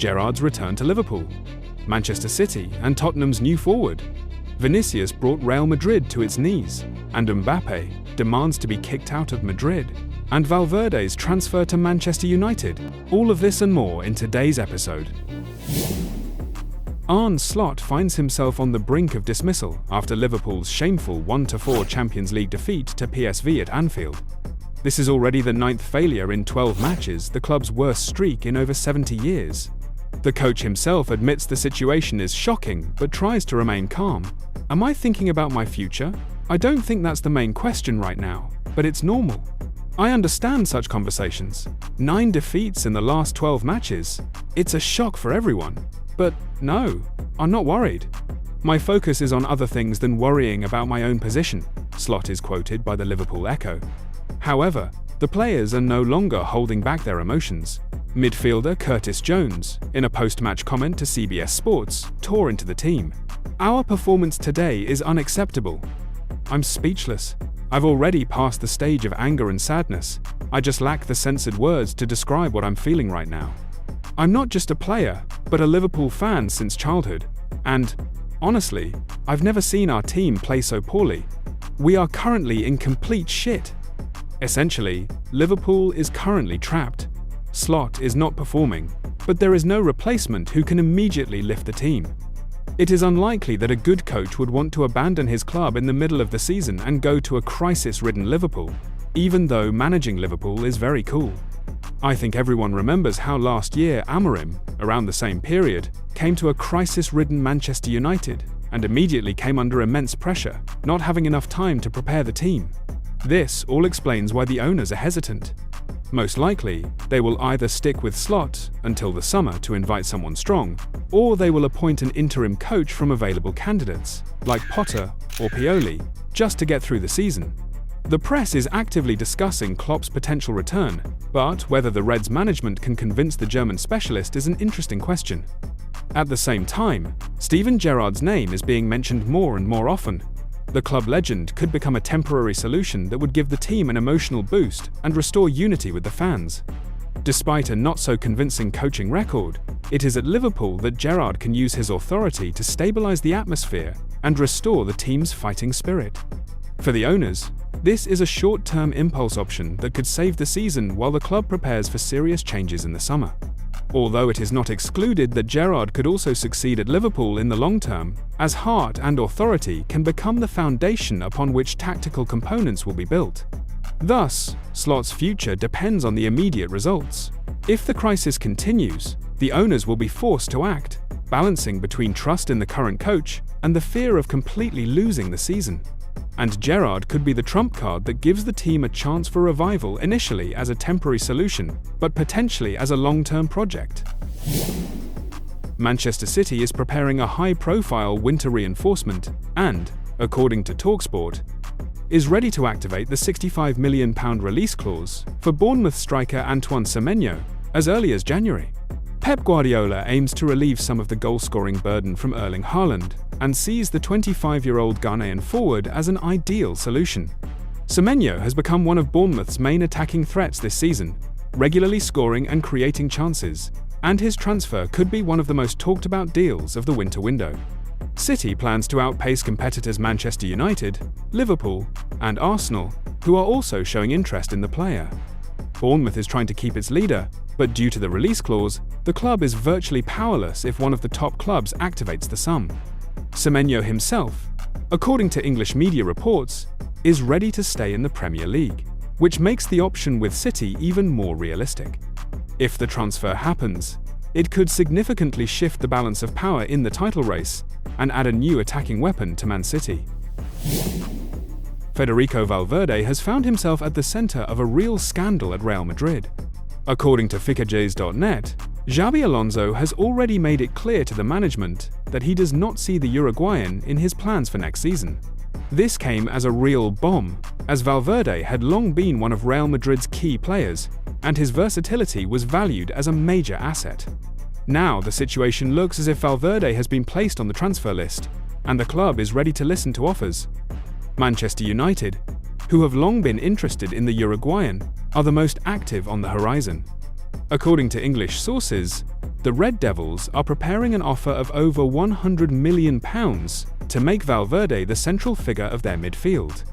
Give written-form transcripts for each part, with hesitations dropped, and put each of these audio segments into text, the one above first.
Gerrard's return to Liverpool, Manchester City and Tottenham's new forward. Vinicius brought Real Madrid to its knees, and Mbappé demands to be kicked out of Madrid, and Valverde's transfer to Manchester United. All of this and more in today's episode. Arne Slot finds himself on the brink of dismissal after Liverpool's shameful 1-4 Champions League defeat to PSV at Anfield. This is already the 9th failure in 12 matches, the club's worst streak in over 70 years. The coach himself admits the situation is shocking, but tries to remain calm. Am I thinking about my future? I don't think that's the main question right now, but it's normal. I understand such conversations. 9 defeats in the last 12 matches. It's a shock for everyone. But no, I'm not worried. My focus is on other things than worrying about my own position, Slot is quoted by the Liverpool Echo. However, the players are no longer holding back their emotions. Midfielder Curtis Jones, in a post-match comment to CBS Sports, tore into the team. "Our performance today is unacceptable. I'm speechless. I've already passed the stage of anger and sadness. I just lack the censored words to describe what I'm feeling right now. I'm not just a player, but a Liverpool fan since childhood. And, honestly, I've never seen our team play so poorly. We are currently in complete shit." Essentially, Liverpool is currently trapped. Slot is not performing, but there is no replacement who can immediately lift the team. It is unlikely that a good coach would want to abandon his club in the middle of the season and go to a crisis-ridden Liverpool, even though managing Liverpool is very cool. I think everyone remembers how last year Interim, around the same period, came to a crisis-ridden Manchester United and immediately came under immense pressure, not having enough time to prepare the team. This all explains why the owners are hesitant. Most likely, they will either stick with Slot until the summer to invite someone strong, or they will appoint an interim coach from available candidates, like Potter or Pioli, just to get through the season. The press is actively discussing Klopp's potential return, but whether the Reds' management can convince the German specialist is an interesting question. At the same time, Steven Gerrard's name is being mentioned more and more often. The club legend could become a temporary solution that would give the team an emotional boost and restore unity with the fans. Despite a not-so-convincing coaching record, it is at Liverpool that Gerrard can use his authority to stabilize the atmosphere and restore the team's fighting spirit. For the owners, this is a short-term impulse option that could save the season while the club prepares for serious changes in the summer. Although it is not excluded that Gerrard could also succeed at Liverpool in the long term, as heart and authority can become the foundation upon which tactical components will be built. Thus, Slot's future depends on the immediate results. If the crisis continues, the owners will be forced to act, balancing between trust in the current coach and the fear of completely losing the season. And Gerrard could be the trump card that gives the team a chance for revival initially as a temporary solution, but potentially as a long-term project. Manchester City is preparing a high-profile winter reinforcement and, according to TalkSport, is ready to activate the £65 million release clause for Bournemouth striker Antoine Semenyo as early as January. Pep Guardiola aims to relieve some of the goal-scoring burden from Erling Haaland and sees the 25-year-old Ghanaian forward as an ideal solution. Semenyo has become one of Bournemouth's main attacking threats this season, regularly scoring and creating chances, and his transfer could be one of the most talked-about deals of the winter window. City plans to outpace competitors Manchester United, Liverpool, and Arsenal, who are also showing interest in the player. Bournemouth is trying to keep its leader, but due to the release clause, the club is virtually powerless if one of the top clubs activates the sum. Semenyo himself, according to English media reports, is ready to stay in the Premier League, which makes the option with City even more realistic. If the transfer happens, it could significantly shift the balance of power in the title race and add a new attacking weapon to Man City. Federico Valverde has found himself at the center of a real scandal at Real Madrid. According to Fichajes.net, Xabi Alonso has already made it clear to the management that he does not see the Uruguayan in his plans for next season. This came as a real bomb, as Valverde had long been one of Real Madrid's key players, and his versatility was valued as a major asset. Now the situation looks as if Valverde has been placed on the transfer list, and the club is ready to listen to offers. Manchester United, who have long been interested in the Uruguayan, are the most active on the horizon. According to English sources, the Red Devils are preparing an offer of over £100 million to make Valverde the central figure of their midfield.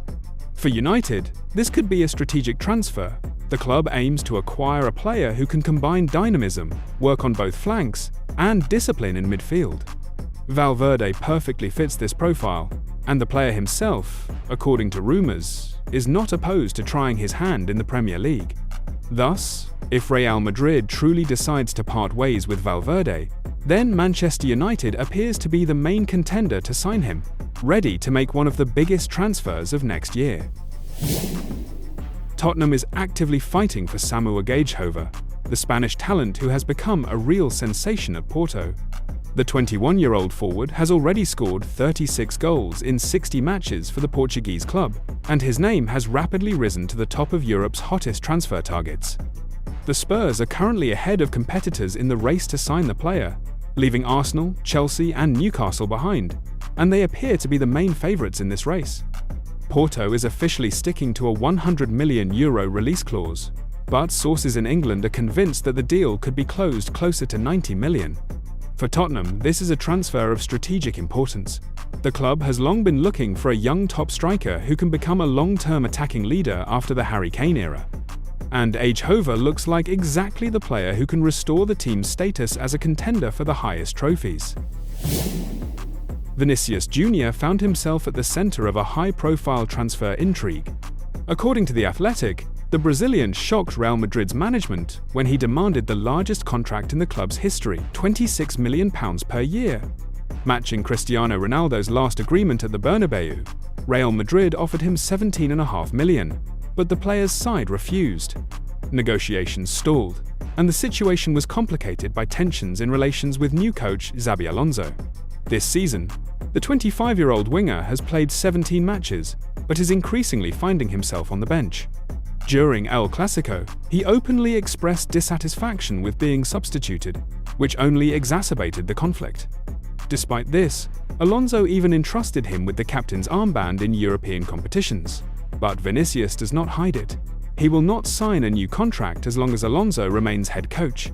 For United, this could be a strategic transfer. The club aims to acquire a player who can combine dynamism, work on both flanks, and discipline in midfield. Valverde perfectly fits this profile, and the player himself, according to rumours, is not opposed to trying his hand in the Premier League. Thus, if Real Madrid truly decides to part ways with Valverde, then Manchester United appears to be the main contender to sign him, ready to make one of the biggest transfers of next year. Tottenham is actively fighting for Samu Agehova, the Spanish talent who has become a real sensation at Porto. The 21-year-old forward has already scored 36 goals in 60 matches for the Portuguese club, and his name has rapidly risen to the top of Europe's hottest transfer targets. The Spurs are currently ahead of competitors in the race to sign the player, leaving Arsenal, Chelsea and Newcastle behind, and they appear to be the main favourites in this race. Porto is officially sticking to a €100 million release clause, but sources in England are convinced that the deal could be closed closer to £90 million. For Tottenham, this is a transfer of strategic importance. The club has long been looking for a young top striker who can become a long-term attacking leader after the Harry Kane era. And Agehova looks like exactly the player who can restore the team's status as a contender for the highest trophies. Vinicius Jr. found himself at the centre of a high-profile transfer intrigue. According to The Athletic, the Brazilian shocked Real Madrid's management when he demanded the largest contract in the club's history, £26 million per year. Matching Cristiano Ronaldo's last agreement at the Bernabeu, Real Madrid offered him £17.5 million, but the player's side refused. Negotiations stalled, and the situation was complicated by tensions in relations with new coach Xabi Alonso. This season, the 25-year-old winger has played 17 matches, but is increasingly finding himself on the bench. During El Clasico, he openly expressed dissatisfaction with being substituted, which only exacerbated the conflict. Despite this, Alonso even entrusted him with the captain's armband in European competitions. But Vinicius does not hide it. He will not sign a new contract as long as Alonso remains head coach.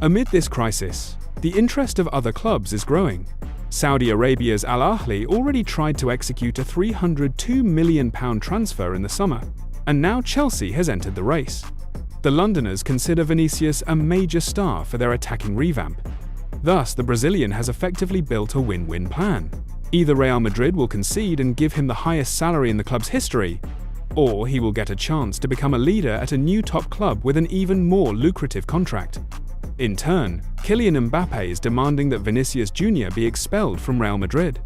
Amid this crisis, the interest of other clubs is growing. Saudi Arabia's Al Ahly already tried to execute a £302 million transfer in the summer, and now Chelsea has entered the race. The Londoners consider Vinicius a major star for their attacking revamp. Thus, the Brazilian has effectively built a win-win plan. Either Real Madrid will concede and give him the highest salary in the club's history, or he will get a chance to become a leader at a new top club with an even more lucrative contract. In turn, Kylian Mbappé is demanding that Vinicius Jr. be expelled from Real Madrid.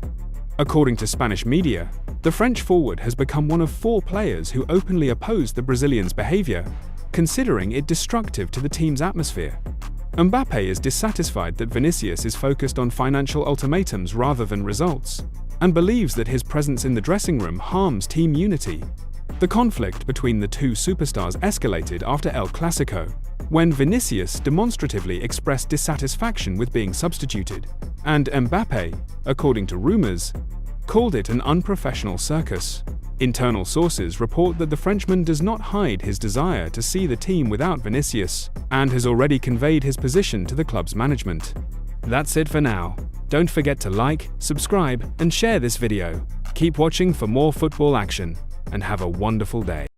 According to Spanish media, the French forward has become one of 4 players who openly oppose the Brazilian's behaviour, considering it destructive to the team's atmosphere. Mbappé is dissatisfied that Vinicius is focused on financial ultimatums rather than results, and believes that his presence in the dressing room harms team unity. The conflict between the two superstars escalated after El Clasico, when Vinicius demonstratively expressed dissatisfaction with being substituted, and Mbappé, according to rumours, called it an unprofessional circus. Internal sources report that the Frenchman does not hide his desire to see the team without Vinicius, and has already conveyed his position to the club's management. That's it for now. Don't forget to like, subscribe, and share this video. Keep watching for more football action, and have a wonderful day.